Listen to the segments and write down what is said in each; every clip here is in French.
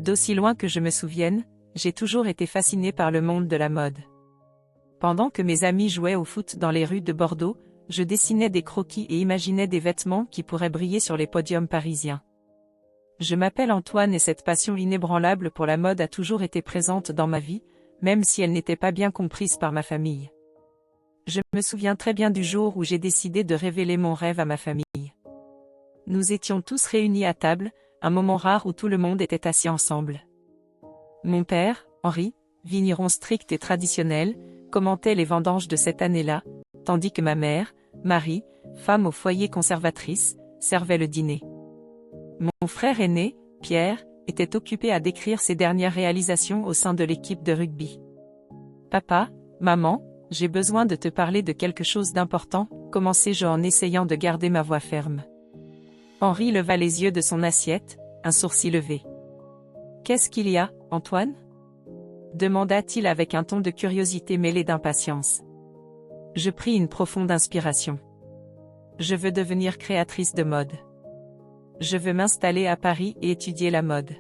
D'aussi loin que je me souvienne, j'ai toujours été fascinée par le monde de la mode. Pendant que mes amis jouaient au foot dans les rues de Bordeaux, je dessinais des croquis et imaginais des vêtements qui pourraient briller sur les podiums parisiens. Je m'appelle Antoine et cette passion inébranlable pour la mode a toujours été présente dans ma vie, même si elle n'était pas bien comprise par ma famille. Je me souviens très bien du jour où j'ai décidé de révéler mon rêve à ma famille. Nous étions tous réunis à table, un moment rare où tout le monde était assis ensemble. Mon père, Henri, vigneron strict et traditionnel, commentait les vendanges de cette année-là, tandis que ma mère, Marie, femme au foyer conservatrice, servait le dîner. Mon frère aîné, Pierre, était occupé à décrire ses dernières réalisations au sein de l'équipe de rugby. Papa, maman, j'ai besoin de te parler de quelque chose d'important, commençai-je en essayant de garder ma voix ferme. Henri leva les yeux de son assiette, un sourcil levé. Qu'est-ce qu'il y a, Antoine ? Demanda-t-il avec un ton de curiosité mêlé d'impatience. Je pris une profonde inspiration. Je veux devenir créatrice de mode. Je veux m'installer à Paris et étudier la mode.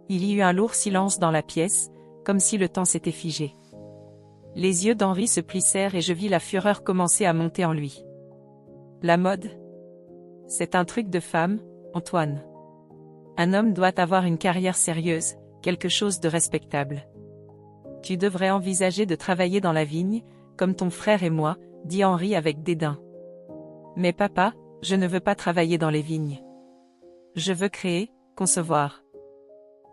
Il y eut un lourd silence dans la pièce, comme si le temps s'était figé. Les yeux d'Henri se plissèrent et je vis la fureur commencer à monter en lui. La mode ? C'est un truc de femme, Antoine. Un homme doit avoir une carrière sérieuse, quelque chose de respectable. Tu devrais envisager de travailler dans la vigne, comme ton frère et moi, dit Henri avec dédain. Mais papa, je ne veux pas travailler dans les vignes. Je veux créer, concevoir.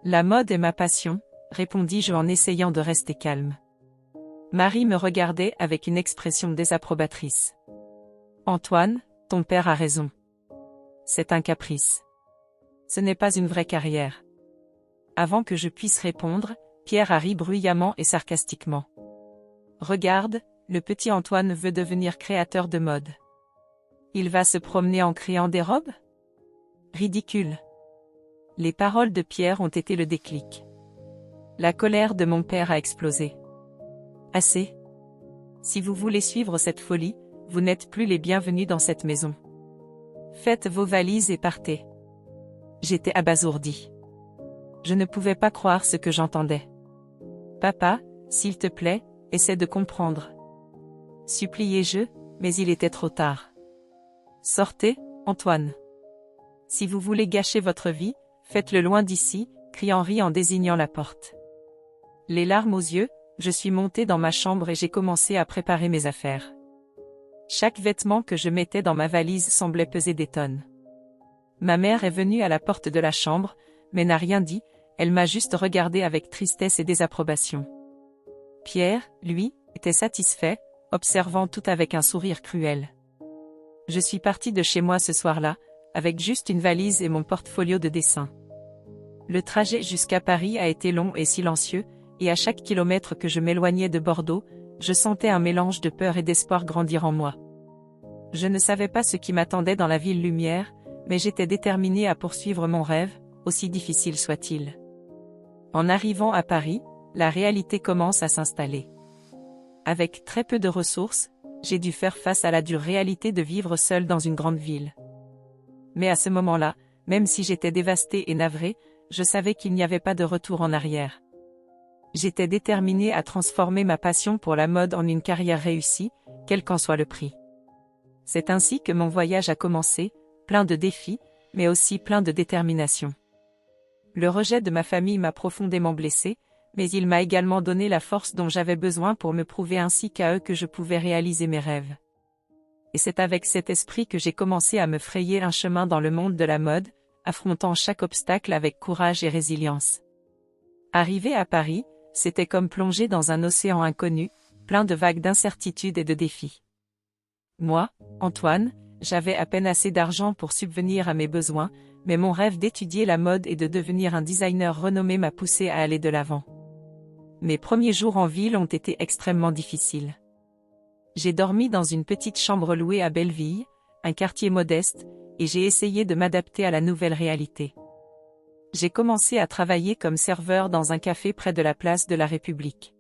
La mode est ma passion, répondis-je en essayant de rester calme. Marie me regardait avec une expression désapprobatrice. Antoine, ton père a raison. C'est un caprice. Ce n'est pas une vraie carrière. Avant que je puisse répondre, Pierre a ri bruyamment et sarcastiquement. Regarde, le petit Antoine veut devenir créateur de mode. Il va se promener en créant des robes ? Ridicule. Les paroles de Pierre ont été le déclic. La colère de mon père a explosé. Assez. Si vous voulez suivre cette folie, vous n'êtes plus les bienvenus dans cette maison. Faites vos valises et partez. J'étais abasourdi. Je ne pouvais pas croire ce que j'entendais. Papa, s'il te plaît, essaie de comprendre. Suppliai-je, mais il était trop tard. Sortez, Antoine. Si vous voulez gâcher votre vie, faites-le loin d'ici, crie Henri en désignant la porte. Les larmes aux yeux, je suis monté dans ma chambre et j'ai commencé à préparer mes affaires. Chaque vêtement que je mettais dans ma valise semblait peser des tonnes. Ma mère est venue à la porte de la chambre, mais n'a rien dit, elle m'a juste regardé avec tristesse et désapprobation. Pierre, lui, était satisfait, observant tout avec un sourire cruel. Je suis parti de chez moi ce soir-là, avec juste une valise et mon portfolio de dessins. Le trajet jusqu'à Paris a été long et silencieux, et à chaque kilomètre que je m'éloignais de Bordeaux, je sentais un mélange de peur et d'espoir grandir en moi. Je ne savais pas ce qui m'attendait dans la ville lumière, mais j'étais déterminé à poursuivre mon rêve, aussi difficile soit-il. En arrivant à Paris, la réalité commence à s'installer. Avec très peu de ressources, j'ai dû faire face à la dure réalité de vivre seul dans une grande ville. Mais à ce moment-là, même si j'étais dévasté et navré, je savais qu'il n'y avait pas de retour en arrière. J'étais déterminé à transformer ma passion pour la mode en une carrière réussie, quel qu'en soit le prix. C'est ainsi que mon voyage a commencé, plein de défis, mais aussi plein de détermination. Le rejet de ma famille m'a profondément blessé, mais il m'a également donné la force dont j'avais besoin pour me prouver ainsi qu'à eux que je pouvais réaliser mes rêves. Et c'est avec cet esprit que j'ai commencé à me frayer un chemin dans le monde de la mode, affrontant chaque obstacle avec courage et résilience. Arrivé à Paris, c'était comme plonger dans un océan inconnu, plein de vagues d'incertitudes et de défis. Moi, Antoine, j'avais à peine assez d'argent pour subvenir à mes besoins, mais mon rêve d'étudier la mode et de devenir un designer renommé m'a poussé à aller de l'avant. Mes premiers jours en ville ont été extrêmement difficiles. J'ai dormi dans une petite chambre louée à Belleville, un quartier modeste, et j'ai essayé de m'adapter à la nouvelle réalité. J'ai commencé à travailler comme serveur dans un café près de la place de la République.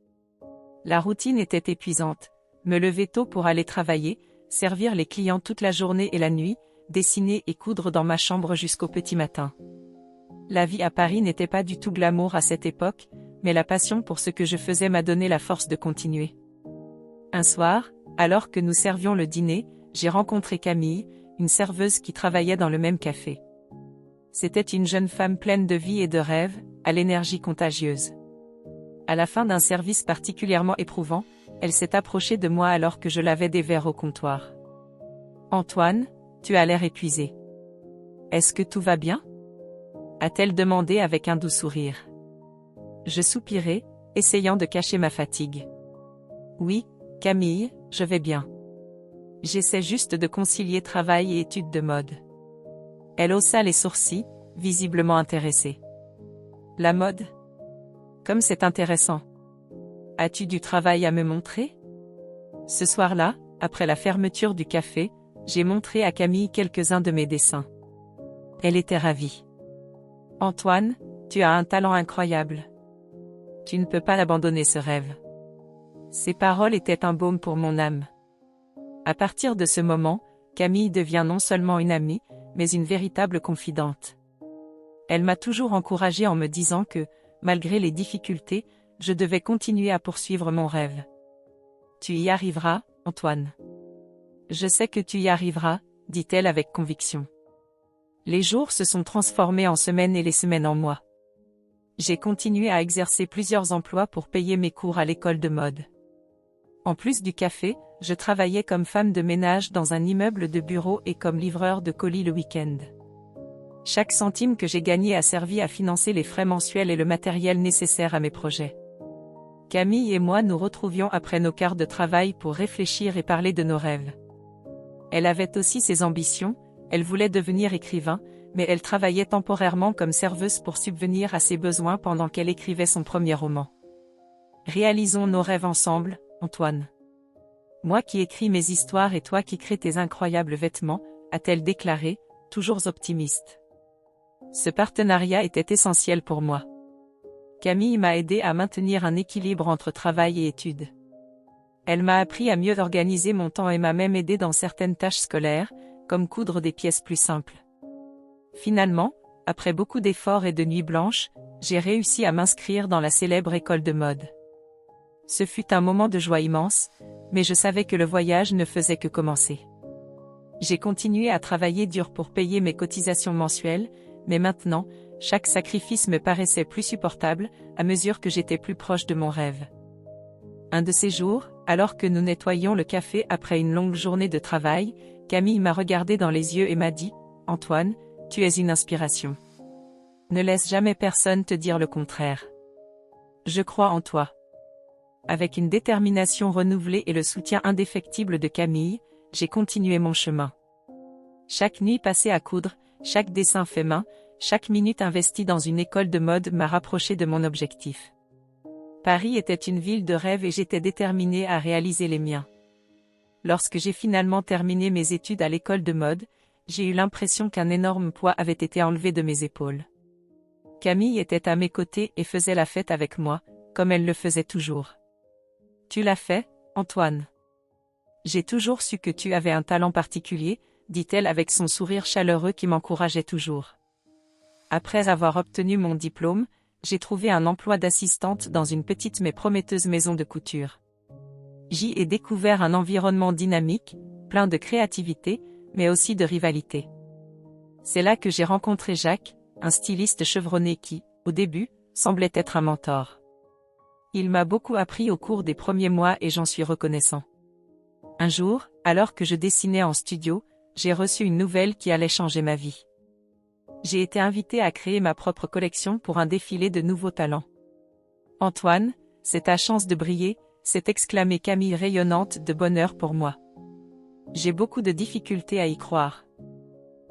La routine était épuisante, me lever tôt pour aller travailler, servir les clients toute la journée et la nuit, dessiner et coudre dans ma chambre jusqu'au petit matin. La vie à Paris n'était pas du tout glamour à cette époque, mais la passion pour ce que je faisais m'a donné la force de continuer. Un soir, alors que nous servions le dîner, j'ai rencontré Camille, une serveuse qui travaillait dans le même café. C'était une jeune femme pleine de vie et de rêves, à l'énergie contagieuse. À la fin d'un service particulièrement éprouvant, elle s'est approchée de moi alors que je lavais des verres au comptoir. « Antoine, tu as l'air épuisé. Est-ce que tout va bien ?» a-t-elle demandé avec un doux sourire. Je soupirai, essayant de cacher ma fatigue. « Oui, Camille, je vais bien. J'essaie juste de concilier travail et études de mode. » Elle haussa les sourcils, visiblement intéressée. « La mode ? Comme c'est intéressant. As-tu du travail à me montrer ?» Ce soir-là, après la fermeture du café, j'ai montré à Camille quelques-uns de mes dessins. Elle était ravie. « Antoine, tu as un talent incroyable. Tu ne peux pas abandonner ce rêve. » Ces paroles étaient un baume pour mon âme. À partir de ce moment, Camille devient non seulement une amie, mais une véritable confidente. Elle m'a toujours encouragée en me disant que, malgré les difficultés, je devais continuer à poursuivre mon rêve. « Tu y arriveras, Antoine. »« Je sais que tu y arriveras, » dit-elle avec conviction. Les jours se sont transformés en semaines et les semaines en mois. J'ai continué à exercer plusieurs emplois pour payer mes cours à l'école de mode. En plus du café, je travaillais comme femme de ménage dans un immeuble de bureau et comme livreur de colis le week-end. Chaque centime que j'ai gagné a servi à financer les frais mensuels et le matériel nécessaire à mes projets. Camille et moi nous retrouvions après nos quarts de travail pour réfléchir et parler de nos rêves. Elle avait aussi ses ambitions, elle voulait devenir écrivain, mais elle travaillait temporairement comme serveuse pour subvenir à ses besoins pendant qu'elle écrivait son premier roman. Réalisons nos rêves ensemble, Antoine. Moi qui écris mes histoires et toi qui crées tes incroyables vêtements, a-t-elle déclaré, toujours optimiste. Ce partenariat était essentiel pour moi. Camille m'a aidé à maintenir un équilibre entre travail et études. Elle m'a appris à mieux organiser mon temps et m'a même aidé dans certaines tâches scolaires, comme coudre des pièces plus simples. Finalement, après beaucoup d'efforts et de nuits blanches, j'ai réussi à m'inscrire dans la célèbre école de mode. Ce fut un moment de joie immense, mais je savais que le voyage ne faisait que commencer. J'ai continué à travailler dur pour payer mes cotisations mensuelles, mais maintenant, chaque sacrifice me paraissait plus supportable, à mesure que j'étais plus proche de mon rêve. Un de ces jours, alors que nous nettoyions le café après une longue journée de travail, Camille m'a regardé dans les yeux et m'a dit « Antoine, tu es une inspiration. Ne laisse jamais personne te dire le contraire. Je crois en toi. » Avec une détermination renouvelée et le soutien indéfectible de Camille, j'ai continué mon chemin. Chaque nuit passée à coudre, chaque dessin fait main, chaque minute investie dans une école de mode m'a rapproché de mon objectif. Paris était une ville de rêve et j'étais déterminée à réaliser les miens. Lorsque j'ai finalement terminé mes études à l'école de mode, j'ai eu l'impression qu'un énorme poids avait été enlevé de mes épaules. Camille était à mes côtés et faisait la fête avec moi, comme elle le faisait toujours. « Tu l'as fait, Antoine. J'ai toujours su que tu avais un talent particulier, » dit-elle avec son sourire chaleureux qui m'encourageait toujours. Après avoir obtenu mon diplôme, j'ai trouvé un emploi d'assistante dans une petite mais prometteuse maison de couture. J'y ai découvert un environnement dynamique, plein de créativité, mais aussi de rivalité. C'est là que j'ai rencontré Jacques, un styliste chevronné qui, au début, semblait être un mentor. Il m'a beaucoup appris au cours des premiers mois et j'en suis reconnaissant. Un jour, alors que je dessinais en studio, j'ai reçu une nouvelle qui allait changer ma vie. J'ai été invitée à créer ma propre collection pour un défilé de nouveaux talents. « Antoine, c'est ta chance de briller », s'est exclamée Camille rayonnante de bonheur pour moi. J'ai beaucoup de difficultés à y croire.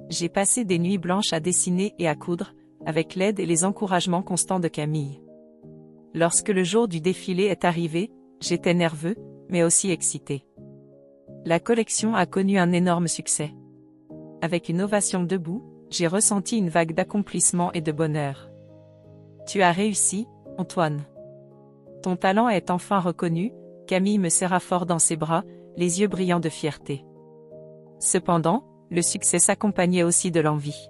J'ai passé des nuits blanches à dessiner et à coudre, avec l'aide et les encouragements constants de Camille. Lorsque le jour du défilé est arrivé, j'étais nerveux, mais aussi excité. La collection a connu un énorme succès. Avec une ovation debout, j'ai ressenti une vague d'accomplissement et de bonheur. Tu as réussi, Antoine. Ton talent est enfin reconnu, Camille me serra fort dans ses bras, les yeux brillants de fierté. Cependant, le succès s'accompagnait aussi de l'envie.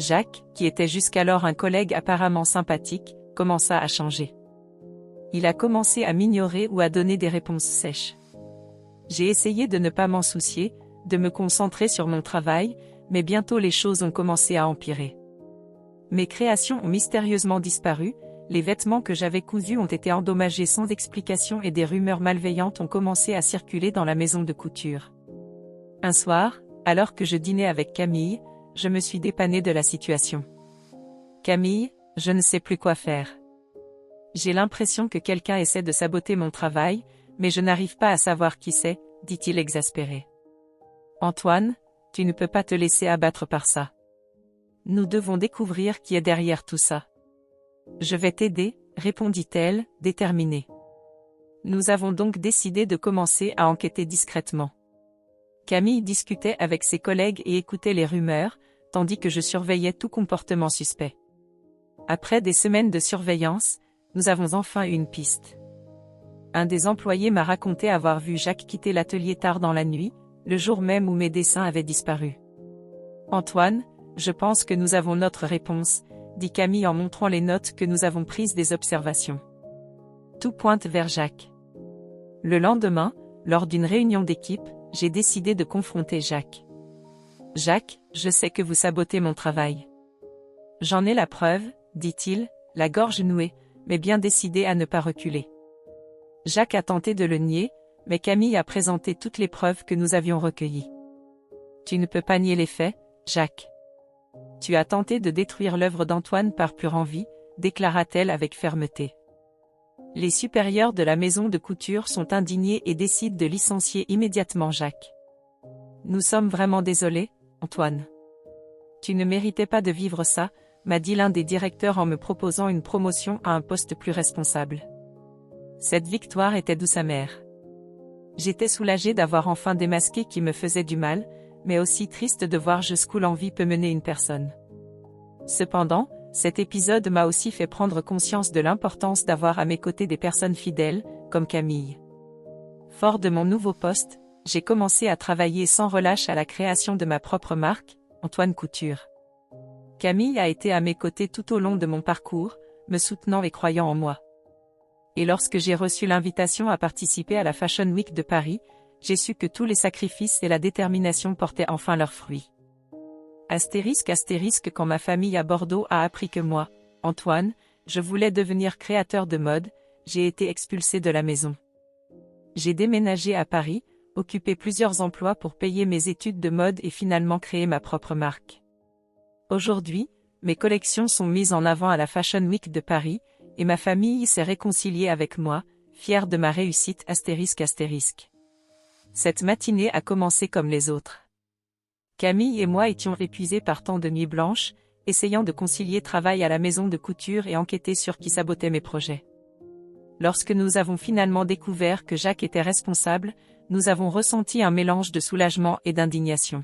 Jacques, qui était jusqu'alors un collègue apparemment sympathique, commença à changer. Il a commencé à m'ignorer ou à donner des réponses sèches. J'ai essayé de ne pas m'en soucier, de me concentrer sur mon travail, mais bientôt les choses ont commencé à empirer. Mes créations ont mystérieusement disparu, les vêtements que j'avais cousus ont été endommagés sans explication et des rumeurs malveillantes ont commencé à circuler dans la maison de couture. Un soir, alors que je dînais avec Camille, je me suis dépannée de la situation. Camille, je ne sais plus quoi faire. J'ai l'impression que quelqu'un essaie de saboter mon travail, mais je n'arrive pas à savoir qui c'est, dit-il exaspéré. Antoine, tu ne peux pas te laisser abattre par ça. Nous devons découvrir qui est derrière tout ça. Je vais t'aider, répondit-elle, déterminée. Nous avons donc décidé de commencer à enquêter discrètement. Camille discutait avec ses collègues et écoutait les rumeurs, tandis que je surveillais tout comportement suspect. Après des semaines de surveillance, nous avons enfin eu une piste. Un des employés m'a raconté avoir vu Jacques quitter l'atelier tard dans la nuit, le jour même où mes dessins avaient disparu. Antoine, je pense que nous avons notre réponse, dit Camille en montrant les notes que nous avons prises des observations. Tout pointe vers Jacques. Le lendemain, lors d'une réunion d'équipe, j'ai décidé de confronter Jacques. Jacques, je sais que vous sabotez mon travail. J'en ai la preuve, dit-il, la gorge nouée, mais bien décidé à ne pas reculer. Jacques a tenté de le nier, mais Camille a présenté toutes les preuves que nous avions recueillies. Tu ne peux pas nier les faits, Jacques. Tu as tenté de détruire l'œuvre d'Antoine par pure envie, déclara-t-elle avec fermeté. Les supérieurs de la maison de couture sont indignés et décident de licencier immédiatement Jacques. Nous sommes vraiment désolés, Antoine. Tu ne méritais pas de vivre ça, m'a dit l'un des directeurs en me proposant une promotion à un poste plus responsable. Cette victoire était douce amère. J'étais soulagée d'avoir enfin démasqué qui me faisait du mal, mais aussi triste de voir jusqu'où l'envie peut mener une personne. Cependant, cet épisode m'a aussi fait prendre conscience de l'importance d'avoir à mes côtés des personnes fidèles, comme Camille. Fort de mon nouveau poste, j'ai commencé à travailler sans relâche à la création de ma propre marque, Antoine Couture. Camille a été à mes côtés tout au long de mon parcours, me soutenant et croyant en moi. Et lorsque j'ai reçu l'invitation à participer à la Fashion Week de Paris, j'ai su que tous les sacrifices et la détermination portaient enfin leurs fruits. Astérisque quand ma famille à Bordeaux a appris que moi, Antoine, je voulais devenir créateur de mode, j'ai été expulsé de la maison. J'ai déménagé à Paris, occupé plusieurs emplois pour payer mes études de mode et finalement créer ma propre marque. Aujourd'hui, mes collections sont mises en avant à la Fashion Week de Paris, et ma famille s'est réconciliée avec moi, fière de ma réussite astérisque. Cette matinée a commencé comme les autres. Camille et moi étions épuisés par tant de nuits blanches, essayant de concilier travail à la maison de couture et enquêter sur qui sabotait mes projets. Lorsque nous avons finalement découvert que Jacques était responsable, nous avons ressenti un mélange de soulagement et d'indignation.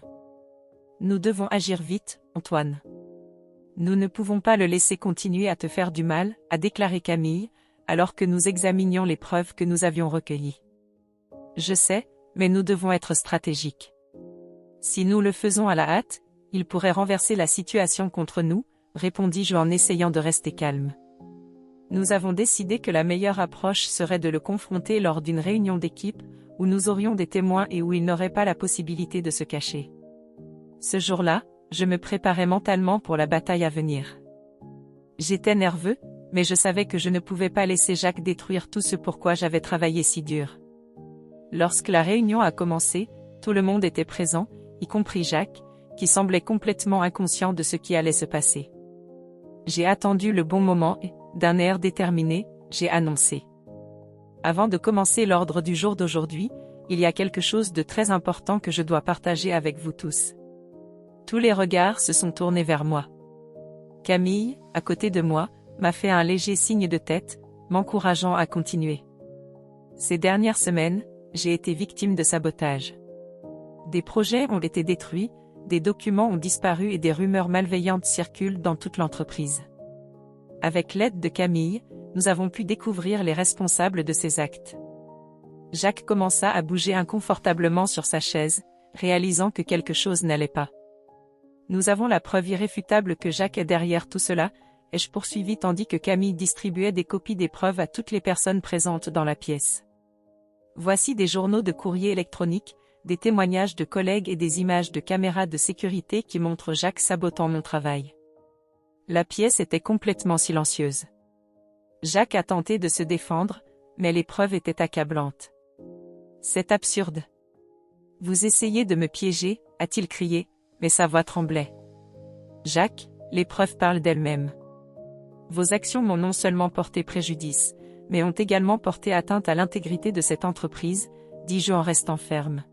Nous devons agir vite, Antoine. Nous ne pouvons pas le laisser continuer à te faire du mal, a déclaré Camille, alors que nous examinions les preuves que nous avions recueillies. Je sais, mais nous devons être stratégiques. Si nous le faisons à la hâte, il pourrait renverser la situation contre nous, répondis-je en essayant de rester calme. Nous avons décidé que la meilleure approche serait de le confronter lors d'une réunion d'équipe, où nous aurions des témoins et où il n'aurait pas la possibilité de se cacher. Ce jour-là, je me préparais mentalement pour la bataille à venir. J'étais nerveux, mais je savais que je ne pouvais pas laisser Jacques détruire tout ce pourquoi j'avais travaillé si dur. Lorsque la réunion a commencé, tout le monde était présent, y compris Jacques, qui semblait complètement inconscient de ce qui allait se passer. J'ai attendu le bon moment et, d'un air déterminé, j'ai annoncé. Avant de commencer l'ordre du jour d'aujourd'hui, il y a quelque chose de très important que je dois partager avec vous tous. Tous les regards se sont tournés vers moi. Camille, à côté de moi, m'a fait un léger signe de tête, m'encourageant à continuer. Ces dernières semaines, j'ai été victime de sabotage. Des projets ont été détruits, des documents ont disparu et des rumeurs malveillantes circulent dans toute l'entreprise. Avec l'aide de Camille, nous avons pu découvrir les responsables de ces actes. Jacques commença à bouger inconfortablement sur sa chaise, réalisant que quelque chose n'allait pas. Nous avons la preuve irréfutable que Jacques est derrière tout cela, ai-je poursuivi tandis que Camille distribuait des copies des preuves à toutes les personnes présentes dans la pièce. Voici des journaux de courrier électronique, des témoignages de collègues et des images de caméras de sécurité qui montrent Jacques sabotant mon travail. La pièce était complètement silencieuse. Jacques a tenté de se défendre, mais les preuves étaient accablantes. C'est absurde. Vous essayez de me piéger, a-t-il crié, mais sa voix tremblait. Jacques, les preuves parlent d'elles-mêmes. Vos actions m'ont non seulement porté préjudice, mais ont également porté atteinte à l'intégrité de cette entreprise, dis-je en restant ferme.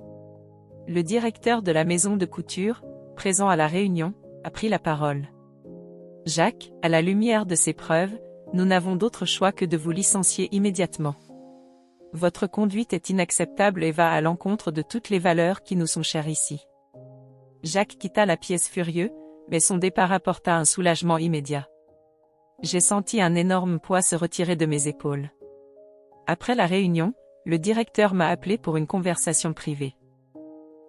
Le directeur de la maison de couture, présent à la réunion, a pris la parole. Jacques, à la lumière de ces preuves, nous n'avons d'autre choix que de vous licencier immédiatement. Votre conduite est inacceptable et va à l'encontre de toutes les valeurs qui nous sont chères ici. Jacques quitta la pièce furieux, mais son départ apporta un soulagement immédiat. J'ai senti un énorme poids se retirer de mes épaules. Après la réunion, le directeur m'a appelé pour une conversation privée.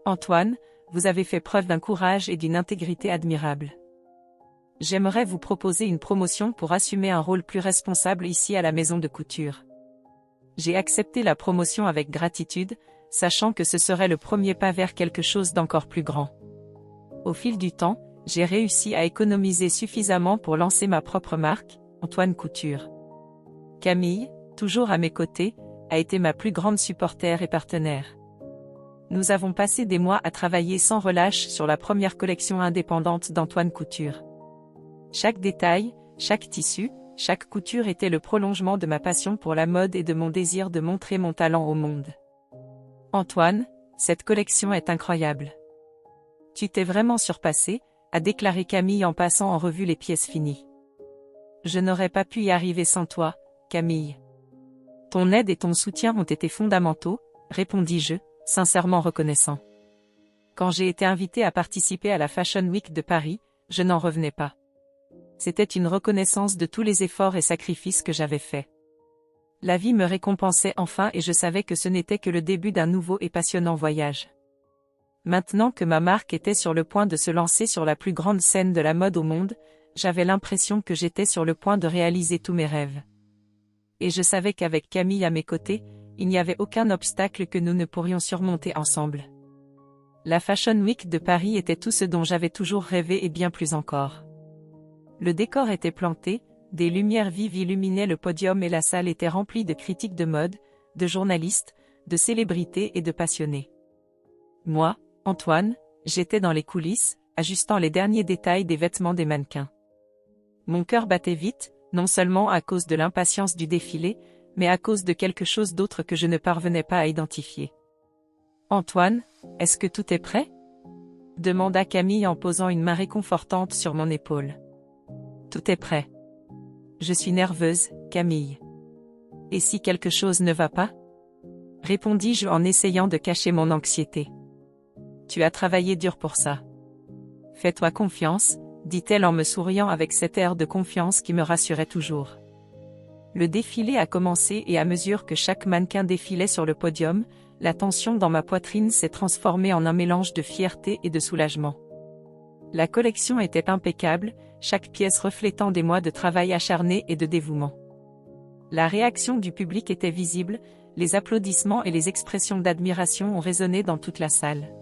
Antoine, vous avez fait preuve d'un courage et d'une intégrité admirables. J'aimerais vous proposer une promotion pour assumer un rôle plus responsable ici à la maison de couture. J'ai accepté la promotion avec gratitude, sachant que ce serait le premier pas vers quelque chose d'encore plus grand. Au fil du temps, j'ai réussi à économiser suffisamment pour lancer ma propre marque, Antoine Couture. Camille, toujours à mes côtés, a été ma plus grande supporter et partenaire. Nous avons passé des mois à travailler sans relâche sur la première collection indépendante d'Antoine Couture. Chaque détail, chaque tissu, chaque couture était le prolongement de ma passion pour la mode et de mon désir de montrer mon talent au monde. Antoine, cette collection est incroyable. Tu t'es vraiment surpassé, a déclaré Camille en passant en revue les pièces finies. Je n'aurais pas pu y arriver sans toi, Camille. Ton aide et ton soutien ont été fondamentaux, répondis-je, sincèrement reconnaissant. Quand j'ai été invité à participer à la Fashion Week de Paris, je n'en revenais pas. C'était une reconnaissance de tous les efforts et sacrifices que j'avais faits. La vie me récompensait enfin et je savais que ce n'était que le début d'un nouveau et passionnant voyage. Maintenant que ma marque était sur le point de se lancer sur la plus grande scène de la mode au monde, j'avais l'impression que j'étais sur le point de réaliser tous mes rêves. Et je savais qu'avec Camille à mes côtés, il n'y avait aucun obstacle que nous ne pourrions surmonter ensemble. La Fashion Week de Paris était tout ce dont j'avais toujours rêvé et bien plus encore. Le décor était planté, des lumières vives illuminaient le podium et la salle était remplie de critiques de mode, de journalistes, de célébrités et de passionnés. Moi, Antoine, j'étais dans les coulisses, ajustant les derniers détails des vêtements des mannequins. Mon cœur battait vite, non seulement à cause de l'impatience du défilé, mais à cause de quelque chose d'autre que je ne parvenais pas à identifier. Antoine, est-ce que tout est prêt ? Demanda Camille en posant une main réconfortante sur mon épaule. Tout est prêt. Je suis nerveuse, Camille. Et si quelque chose ne va pas ? Répondis-je en essayant de cacher mon anxiété. Tu as travaillé dur pour ça. Fais-toi confiance, dit-elle en me souriant avec cet air de confiance qui me rassurait toujours. Le défilé a commencé et à mesure que chaque mannequin défilait sur le podium, la tension dans ma poitrine s'est transformée en un mélange de fierté et de soulagement. La collection était impeccable, chaque pièce reflétant des mois de travail acharné et de dévouement. La réaction du public était visible, les applaudissements et les expressions d'admiration ont résonné dans toute la salle.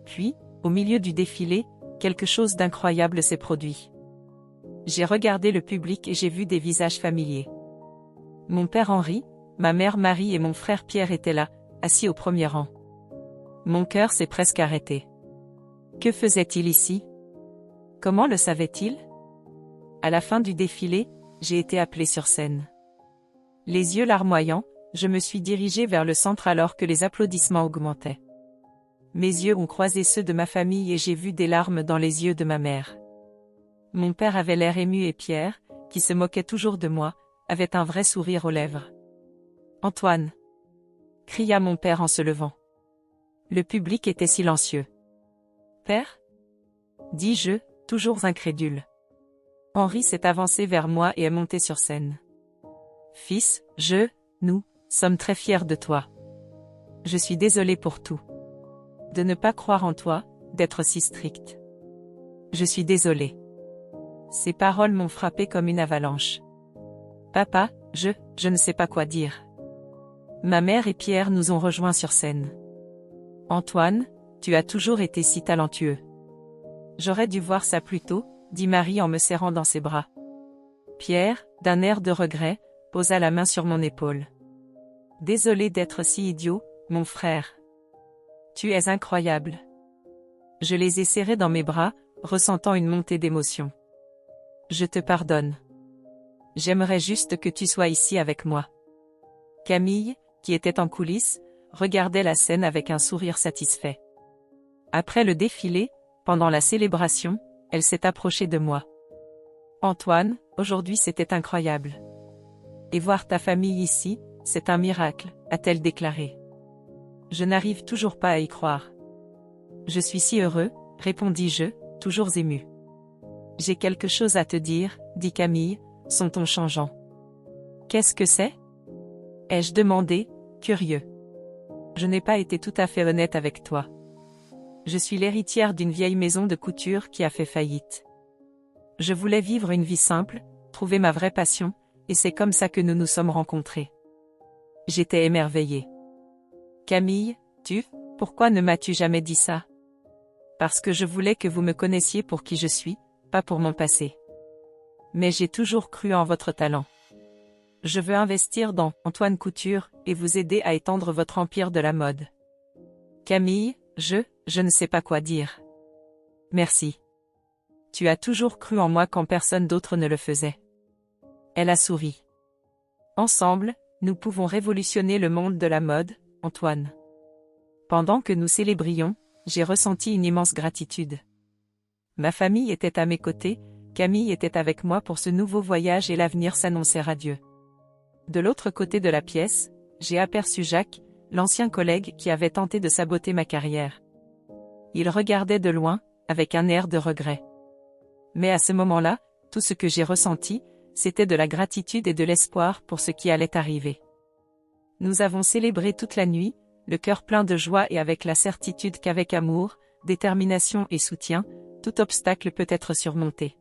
Puis, au milieu du défilé, quelque chose d'incroyable s'est produit. J'ai regardé le public et j'ai vu des visages familiers. Mon père Henri, ma mère Marie et mon frère Pierre étaient là, assis au premier rang. Mon cœur s'est presque arrêté. Que faisait-il ici ? Comment le savait-il ? À la fin du défilé, j'ai été appelé sur scène. Les yeux larmoyants, je me suis dirigé vers le centre alors que les applaudissements augmentaient. Mes yeux ont croisé ceux de ma famille et j'ai vu des larmes dans les yeux de ma mère. Mon père avait l'air ému et Pierre, qui se moquait toujours de moi, avait un vrai sourire aux lèvres. « Antoine !» cria mon père en se levant. Le public était silencieux. « Père ?» dis-je, toujours incrédule. Henri s'est avancé vers moi et est monté sur scène. « Fils, nous sommes très fiers de toi. Je suis désolé pour tout. De ne pas croire en toi, d'être si strict. Je suis désolée. Ces paroles m'ont frappé comme une avalanche. Papa, je ne sais pas quoi dire. Ma mère et Pierre nous ont rejoints sur scène. Antoine, tu as toujours été si talentueux. J'aurais dû voir ça plus tôt, dit Marie en me serrant dans ses bras. Pierre, d'un air de regret, posa la main sur mon épaule. Désolé d'être si idiot, mon frère. Tu es incroyable. Je les ai serrés dans mes bras, ressentant une montée d'émotion. Je te pardonne. J'aimerais juste que tu sois ici avec moi. Camille, qui était en coulisses, regardait la scène avec un sourire satisfait. Après le défilé, pendant la célébration, elle s'est approchée de moi. Antoine, aujourd'hui c'était incroyable. Et voir ta famille ici, c'est un miracle, a-t-elle déclaré. Je n'arrive toujours pas à y croire. Je suis si heureux, répondis-je, toujours ému. J'ai quelque chose à te dire, dit Camille, son ton changeant. Qu'est-ce que c'est? Ai-je demandé, curieux. Je n'ai pas été tout à fait honnête avec toi. Je suis l'héritière d'une vieille maison de couture qui a fait faillite. Je voulais vivre une vie simple, trouver ma vraie passion, et c'est comme ça que nous nous sommes rencontrés. J'étais émerveillée. Camille, pourquoi ne m'as-tu jamais dit ça? Parce que je voulais que vous me connaissiez pour qui je suis, pas pour mon passé. Mais j'ai toujours cru en votre talent. Je veux investir dans Antoine Couture et vous aider à étendre votre empire de la mode. Camille, je ne sais pas quoi dire. Merci. Tu as toujours cru en moi quand personne d'autre ne le faisait. Elle a souri. Ensemble, nous pouvons révolutionner le monde de la mode, Antoine. Pendant que nous célébrions, j'ai ressenti une immense gratitude. Ma famille était à mes côtés, Camille était avec moi pour ce nouveau voyage et l'avenir s'annonçait radieux. De l'autre côté de la pièce, j'ai aperçu Jacques, l'ancien collègue qui avait tenté de saboter ma carrière. Il regardait de loin, avec un air de regret. Mais à ce moment-là, tout ce que j'ai ressenti, c'était de la gratitude et de l'espoir pour ce qui allait arriver. Nous avons célébré toute la nuit, le cœur plein de joie et avec la certitude qu'avec amour, détermination et soutien, tout obstacle peut être surmonté.